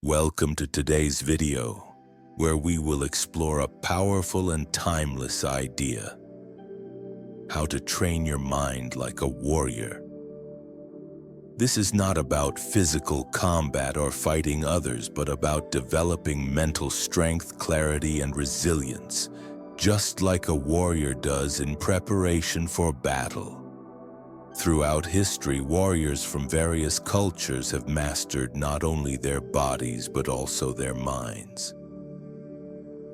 Welcome to today's video, where we will explore a powerful and timeless idea: how to train your mind like a warrior. This is not about physical combat or fighting others, but about developing mental strength, clarity, and resilience, just like a warrior does in preparation for battle. Throughout history, warriors from various cultures have mastered not only their bodies, but also their minds.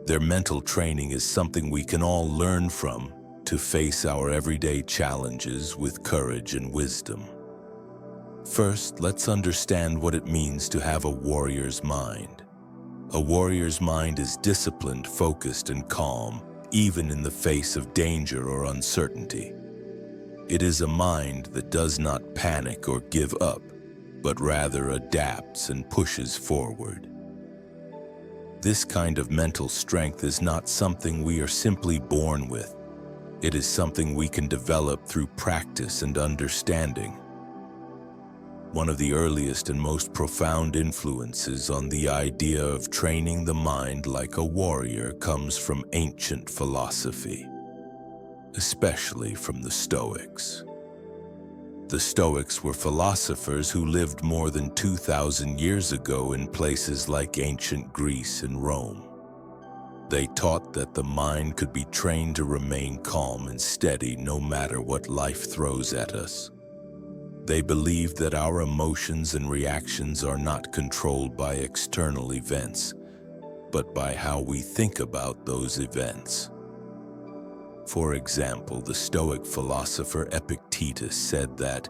Their mental training is something we can all learn from to face our everyday challenges with courage and wisdom. First, let's understand what it means to have a warrior's mind. A warrior's mind is disciplined, focused, and calm, even in the face of danger or uncertainty. It is a mind that does not panic or give up, but rather adapts and pushes forward. This kind of mental strength is not something we are simply born with. It is something we can develop through practice and understanding. One of the earliest and most profound influences on the idea of training the mind like a warrior comes from ancient philosophy, especially from the Stoics. The Stoics were philosophers who lived more than 2,000 years ago in places like ancient Greece and Rome. They taught that the mind could be trained to remain calm and steady no matter what life throws at us. They believed that our emotions and reactions are not controlled by external events, but by how we think about those events. For example, the Stoic philosopher Epictetus said that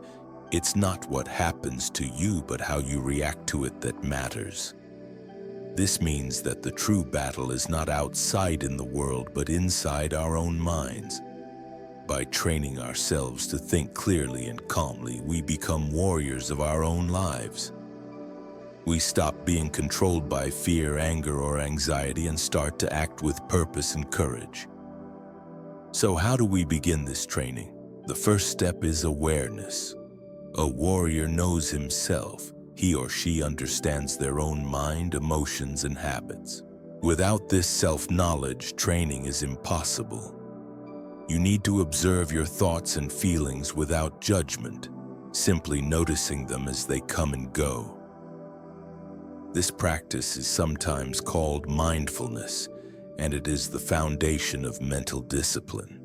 it's not what happens to you, but how you react to it that matters. This means that the true battle is not outside in the world, but inside our own minds. By training ourselves to think clearly and calmly, we become warriors of our own lives. We stop being controlled by fear, anger, or anxiety and start to act with purpose and courage. So how do we begin this training? The first step is awareness. A warrior knows himself. He or she understands their own mind, emotions, and habits. Without this self-knowledge, training is impossible. You need to observe your thoughts and feelings without judgment, simply noticing them as they come and go. This practice is sometimes called mindfulness, and it is the foundation of mental discipline.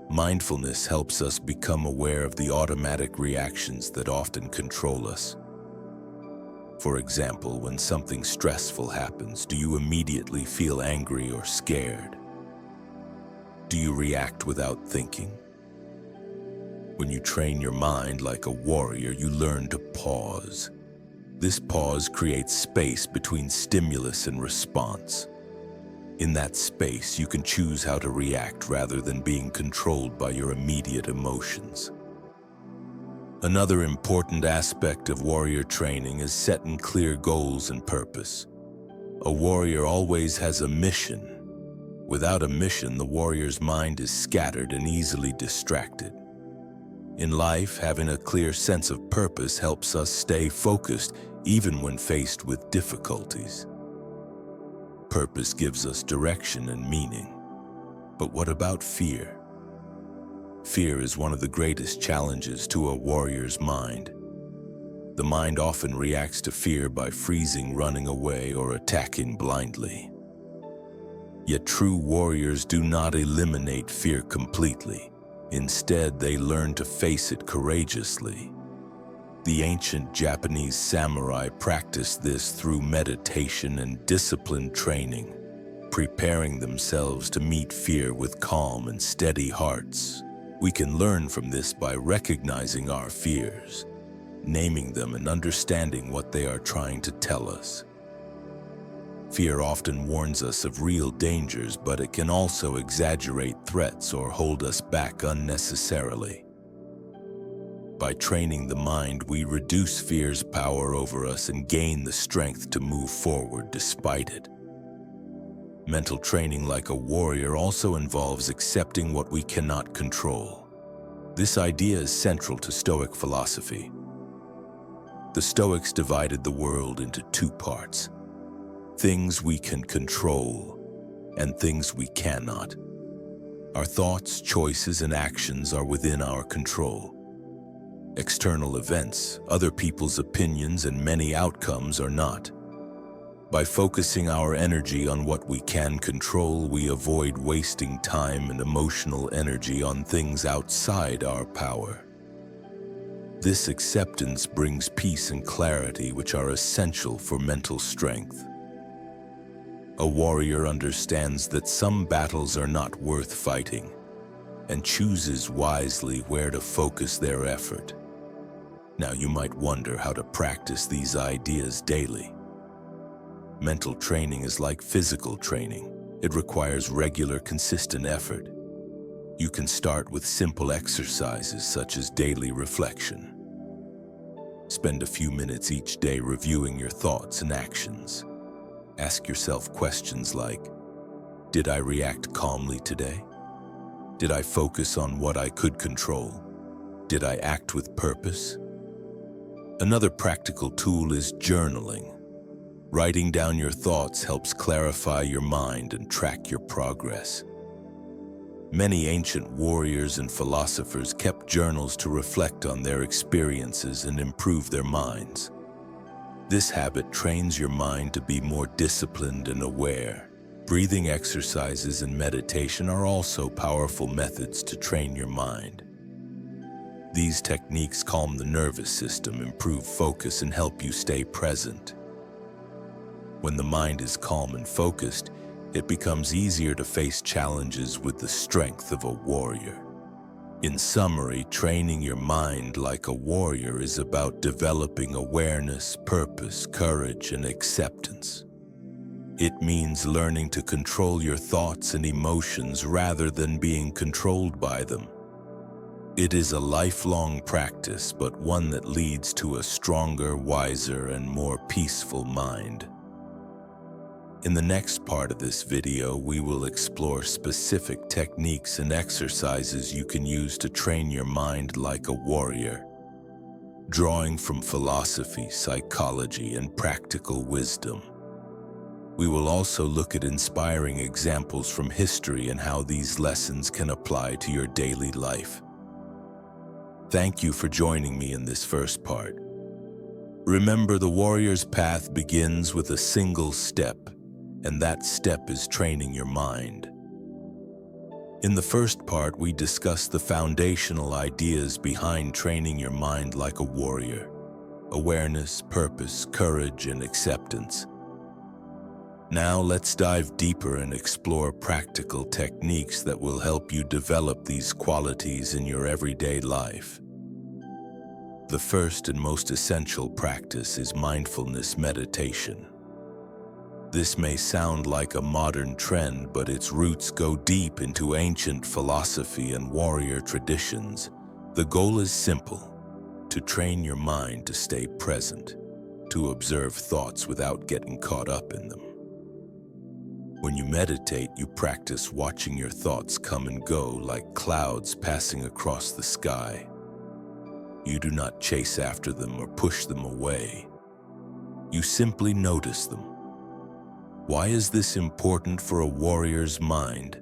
Mindfulness helps us become aware of the automatic reactions that often control us. For example, when something stressful happens, do you immediately feel angry or scared? Do you react without thinking? When you train your mind like a warrior, you learn to pause. This pause creates space between stimulus and response. In that space, you can choose how to react rather than being controlled by your immediate emotions. Another important aspect of warrior training is setting clear goals and purpose. A warrior always has a mission. Without a mission, the warrior's mind is scattered and easily distracted. In life, having a clear sense of purpose helps us stay focused even when faced with difficulties. Purpose gives us direction and meaning. But what about fear? Fear is one of the greatest challenges to a warrior's mind. The mind often reacts to fear by freezing, running away, or attacking blindly. Yet true warriors do not eliminate fear completely. Instead, they learn to face it courageously. The ancient Japanese samurai practiced this through meditation and disciplined training, preparing themselves to meet fear with calm and steady hearts. We can learn from this by recognizing our fears, naming them, and understanding what they are trying to tell us. Fear often warns us of real dangers, but it can also exaggerate threats or hold us back unnecessarily. By training the mind, we reduce fear's power over us and gain the strength to move forward despite it. Mental training like a warrior also involves accepting what we cannot control. This idea is central to Stoic philosophy. The Stoics divided the world into two parts: things we can control and things we cannot. Our thoughts, choices, and actions are within our control. External events, other people's opinions, and many outcomes are not. By focusing our energy on what we can control, we avoid wasting time and emotional energy on things outside our power. This acceptance brings peace and clarity, which are essential for mental strength. A warrior understands that some battles are not worth fighting and chooses wisely where to focus their effort. Now, you might wonder how to practice these ideas daily. Mental training is like physical training. It requires regular, consistent effort. You can start with simple exercises such as daily reflection. Spend a few minutes each day reviewing your thoughts and actions. Ask yourself questions like, did I react calmly today? Did I focus on what I could control? Did I act with purpose? Another practical tool is journaling. Writing down your thoughts helps clarify your mind and track your progress. Many ancient warriors and philosophers kept journals to reflect on their experiences and improve their minds. This habit trains your mind to be more disciplined and aware. Breathing exercises and meditation are also powerful methods to train your mind. These techniques calm the nervous system, improve focus, and help you stay present. When the mind is calm and focused, it becomes easier to face challenges with the strength of a warrior. In summary, training your mind like a warrior is about developing awareness, purpose, courage, and acceptance. It means learning to control your thoughts and emotions rather than being controlled by them. It is a lifelong practice, but one that leads to a stronger, wiser, and more peaceful mind. In the next part of this video, we will explore specific techniques and exercises you can use to train your mind like a warrior, drawing from philosophy, psychology, and practical wisdom. We will also look at inspiring examples from history and how these lessons can apply to your daily life. Thank you for joining me in this first part. Remember, the warrior's path begins with a single step, and that step is training your mind. In the first part, we discussed the foundational ideas behind training your mind like a warrior: awareness, purpose, courage, and acceptance. Now let's dive deeper and explore practical techniques that will help you develop these qualities in your everyday life. The first and most essential practice is mindfulness meditation. This may sound like a modern trend, but its roots go deep into ancient philosophy and warrior traditions. The goal is simple: to train your mind to stay present, to observe thoughts without getting caught up in them. When you meditate, you practice watching your thoughts come and go like clouds passing across the sky. You do not chase after them or push them away. You simply notice them. Why is this important for a warrior's mind?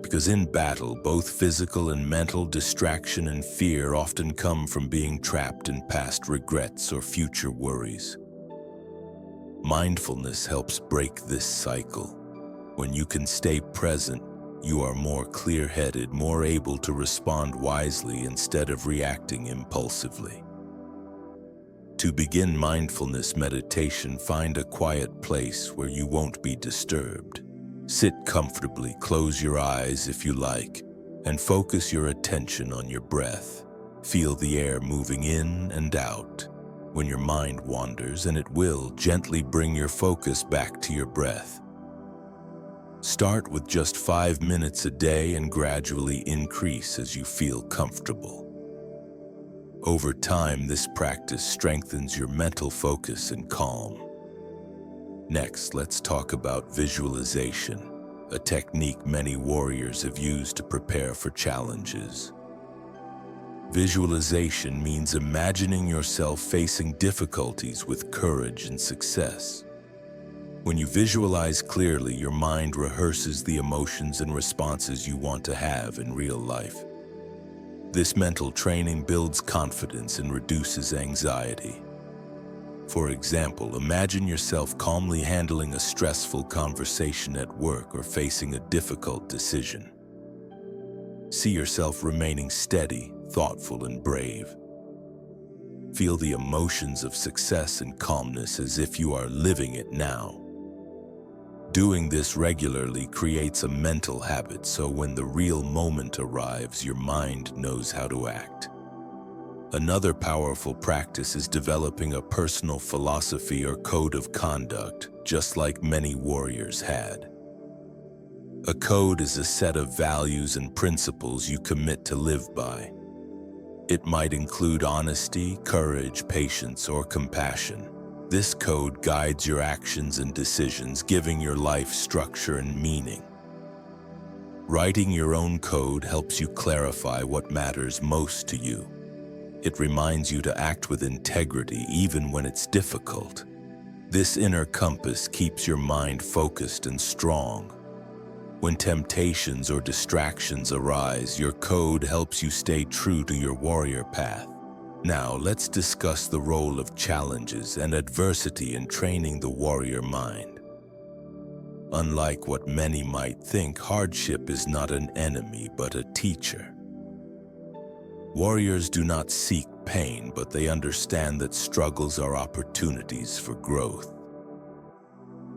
Because in battle, both physical and mental distraction and fear often come from being trapped in past regrets or future worries. Mindfulness helps break this cycle. When you can stay present, you are more clear-headed, more able to respond wisely instead of reacting impulsively. To begin mindfulness meditation, find a quiet place where you won't be disturbed. Sit comfortably, close your eyes if you like, and focus your attention on your breath. Feel the air moving in and out. When your mind wanders, and it will, gently bring your focus back to your breath. Start with just 5 minutes a day and gradually increase as you feel comfortable. Over time, this practice strengthens your mental focus and calm. Next, let's talk about visualization, a technique many warriors have used to prepare for challenges. Visualization means imagining yourself facing difficulties with courage and success. When you visualize clearly, your mind rehearses the emotions and responses you want to have in real life. This mental training builds confidence and reduces anxiety. For example, imagine yourself calmly handling a stressful conversation at work or facing a difficult decision. See yourself remaining steady, thoughtful, and brave. Feel the emotions of success and calmness as if you are living it now. Doing this regularly creates a mental habit, so when the real moment arrives, your mind knows how to act. Another powerful practice is developing a personal philosophy or code of conduct, just like many warriors had. A code is a set of values and principles you commit to live by. It might include honesty, courage, patience, or compassion. This code guides your actions and decisions, giving your life structure and meaning. Writing your own code helps you clarify what matters most to you. It reminds you to act with integrity even when it's difficult. This inner compass keeps your mind focused and strong. When temptations or distractions arise, your code helps you stay true to your warrior path. Now, let's discuss the role of challenges and adversity in training the warrior mind. Unlike what many might think, hardship is not an enemy but a teacher. Warriors do not seek pain, but they understand that struggles are opportunities for growth.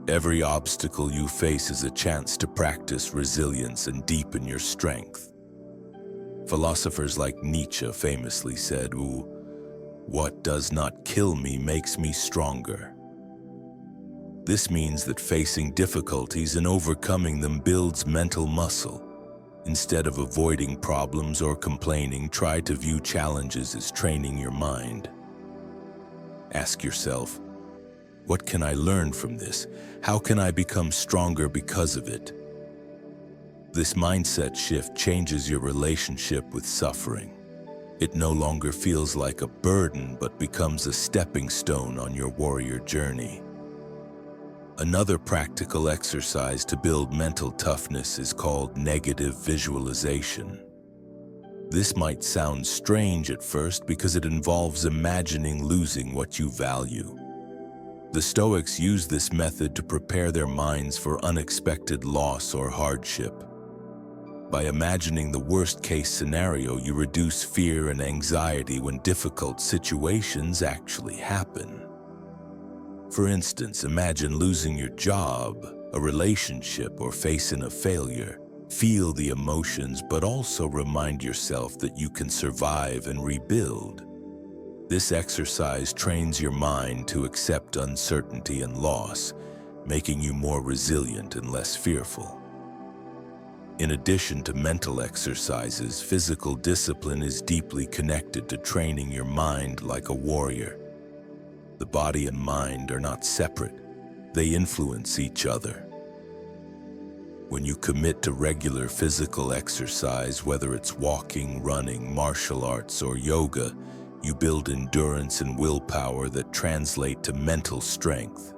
Every obstacle you face is a chance to practice resilience and deepen your strength. Philosophers like Nietzsche famously said, "What does not kill me makes me stronger." This means that facing difficulties and overcoming them builds mental muscle. Instead of avoiding problems or complaining, try to view challenges as training your mind. Ask yourself, what can I learn from this? How can I become stronger because of it? This mindset shift changes your relationship with suffering. It no longer feels like a burden, but becomes a stepping stone on your warrior journey. Another practical exercise to build mental toughness is called negative visualization. This might sound strange at first because it involves imagining losing what you value. The Stoics use this method to prepare their minds for unexpected loss or hardship. By imagining the worst-case scenario, you reduce fear and anxiety when difficult situations actually happen. For instance, imagine losing your job, a relationship, or facing a failure. Feel the emotions, but also remind yourself that you can survive and rebuild. This exercise trains your mind to accept uncertainty and loss, making you more resilient and less fearful. In addition to mental exercises, physical discipline is deeply connected to training your mind like a warrior. The body and mind are not separate. They influence each other. When you commit to regular physical exercise, whether it's walking, running, martial arts, or yoga, you build endurance and willpower that translate to mental strength.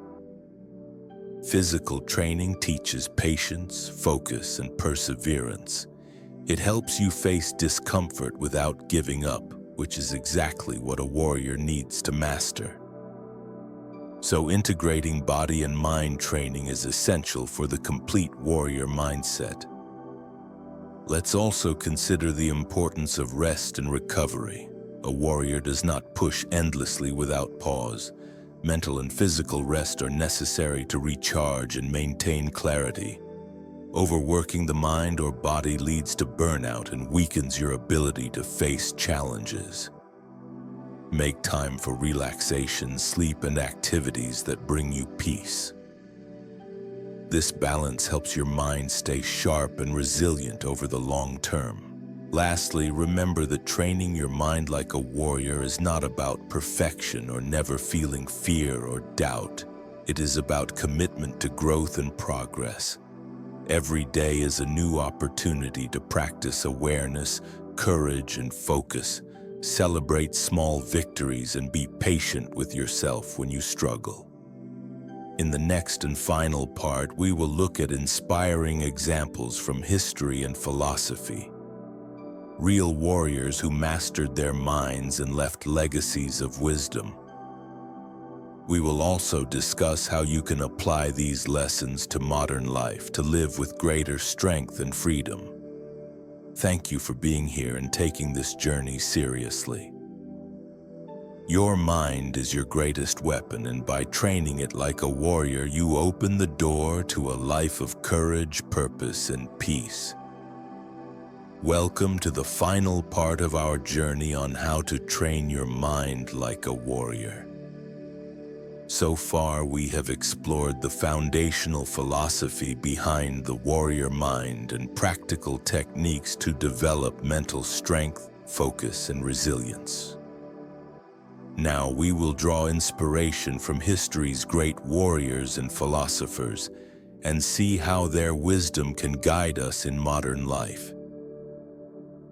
Physical training teaches patience, focus, and perseverance. It helps you face discomfort without giving up, which is exactly what a warrior needs to master. So integrating body and mind training is essential for the complete warrior mindset. Let's also consider the importance of rest and recovery. A warrior does not push endlessly without pause. Mental and physical rest are necessary to recharge and maintain clarity. Overworking the mind or body leads to burnout and weakens your ability to face challenges. Make time for relaxation, sleep, and activities that bring you peace. This balance helps your mind stay sharp and resilient over the long term. Lastly, remember that training your mind like a warrior is not about perfection or never feeling fear or doubt. It is about commitment to growth and progress. Every day is a new opportunity to practice awareness, courage, and focus, Celebrate small victories and be patient with yourself when you struggle. In the next and final part, we will look at inspiring examples from history and philosophy. Real warriors who mastered their minds and left legacies of wisdom. We will also discuss how you can apply these lessons to modern life to live with greater strength and freedom. Thank you for being here and taking this journey seriously. Your mind is your greatest weapon, and by training it like a warrior, you open the door to a life of courage, purpose, and peace. Welcome to the final part of our journey on how to train your mind like a warrior. So far, we have explored the foundational philosophy behind the warrior mind and practical techniques to develop mental strength, focus, and resilience. Now we will draw inspiration from history's great warriors and philosophers and see how their wisdom can guide us in modern life.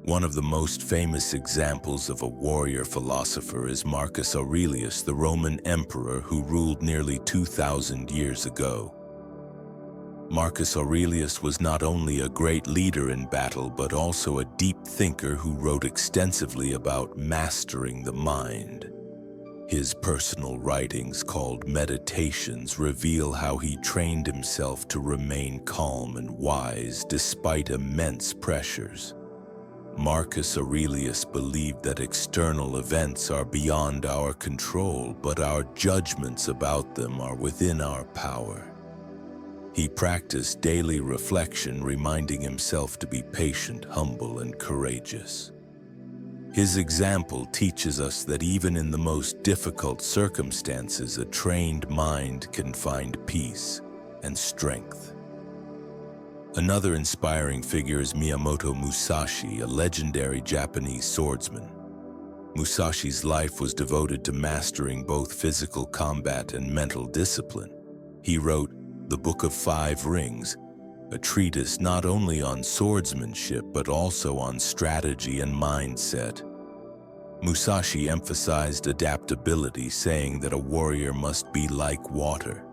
One of the most famous examples of a warrior philosopher is Marcus Aurelius, the Roman emperor who ruled nearly 2,000 years ago. Marcus Aurelius was not only a great leader in battle, but also a deep thinker who wrote extensively about mastering the mind. His personal writings, called Meditations, reveal how he trained himself to remain calm and wise despite immense pressures. Marcus Aurelius believed that external events are beyond our control, but our judgments about them are within our power. He practiced daily reflection, reminding himself to be patient, humble, and courageous. His example teaches us that even in the most difficult circumstances, a trained mind can find peace and strength. Another inspiring figure is Miyamoto Musashi, a legendary Japanese swordsman. Musashi's life was devoted to mastering both physical combat and mental discipline. He wrote The Book of Five Rings, a treatise not only on swordsmanship but also on strategy and mindset. Musashi emphasized adaptability, saying that a warrior must be like water,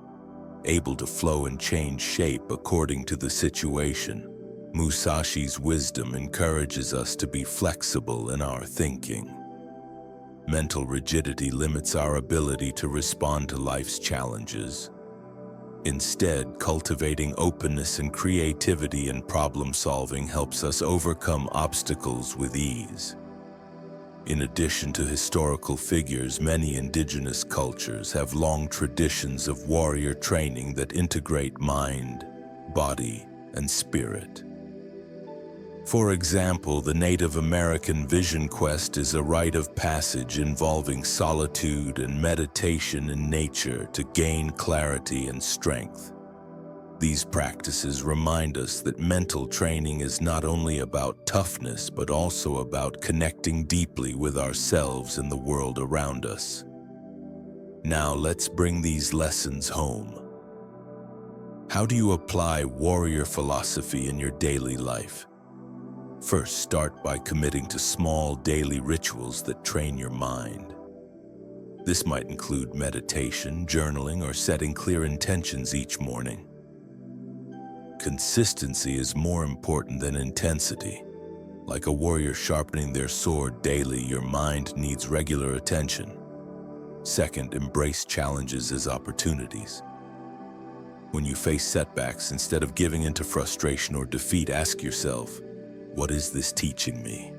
able to flow and change shape according to the situation. Musashi's wisdom encourages us to be flexible in our thinking. Mental rigidity limits our ability to respond to life's challenges. Instead, cultivating openness and creativity in problem-solving helps us overcome obstacles with ease. In addition to historical figures, many indigenous cultures have long traditions of warrior training that integrate mind, body, and spirit. For example, the Native American Vision Quest is a rite of passage involving solitude and meditation in nature to gain clarity and strength. These practices remind us that mental training is not only about toughness, but also about connecting deeply with ourselves and the world around us. Now let's bring these lessons home. How do you apply warrior philosophy in your daily life? First, start by committing to small daily rituals that train your mind. This might include meditation, journaling, or setting clear intentions each morning. Consistency is more important than intensity. Like a warrior sharpening their sword daily, your mind needs regular attention. Second, embrace challenges as opportunities. When you face setbacks, instead of giving into frustration or defeat, ask yourself, what is this teaching me?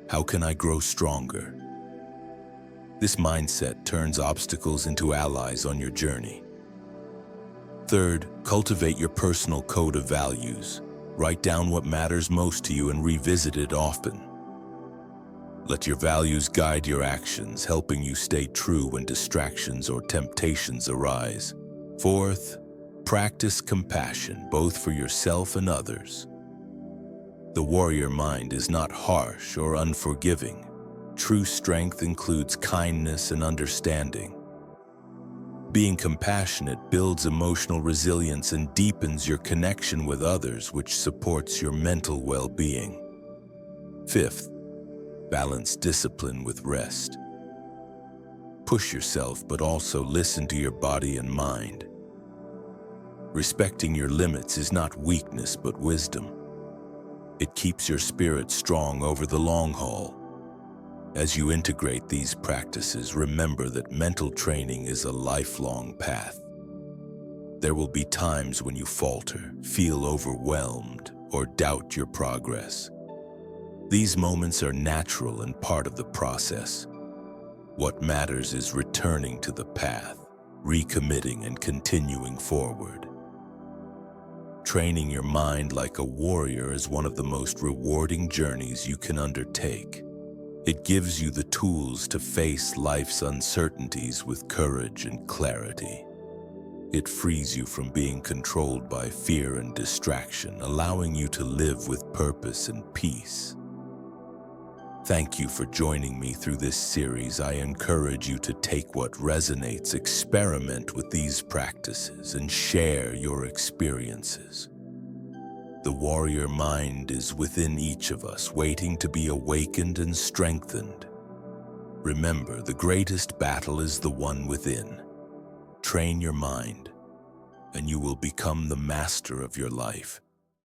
How can I grow stronger? This mindset turns obstacles into allies on your journey. Third, cultivate your personal code of values. Write down what matters most to you and revisit it often. Let your values guide your actions, helping you stay true when distractions or temptations arise. Fourth, practice compassion, both for yourself and others. The warrior mind is not harsh or unforgiving. True strength includes kindness and understanding. Being compassionate builds emotional resilience and deepens your connection with others, which supports your mental well-being. Fifth, Balance discipline with rest. Push yourself, but also listen to your body and mind. Respecting your limits is not weakness, but wisdom. It keeps your spirit strong over the long haul. As you integrate these practices, remember that mental training is a lifelong path. There will be times when you falter, feel overwhelmed, or doubt your progress. These moments are natural and part of the process. What matters is returning to the path, recommitting and continuing forward. Training your mind like a warrior is one of the most rewarding journeys you can undertake. It gives you the tools to face life's uncertainties with courage and clarity. It frees you from being controlled by fear and distraction, allowing you to live with purpose and peace. Thank you for joining me through this series. I encourage you to take what resonates, experiment with these practices, and share your experiences. The warrior mind is within each of us, waiting to be awakened and strengthened. Remember, the greatest battle is the one within. Train your mind, and you will become the master of your life.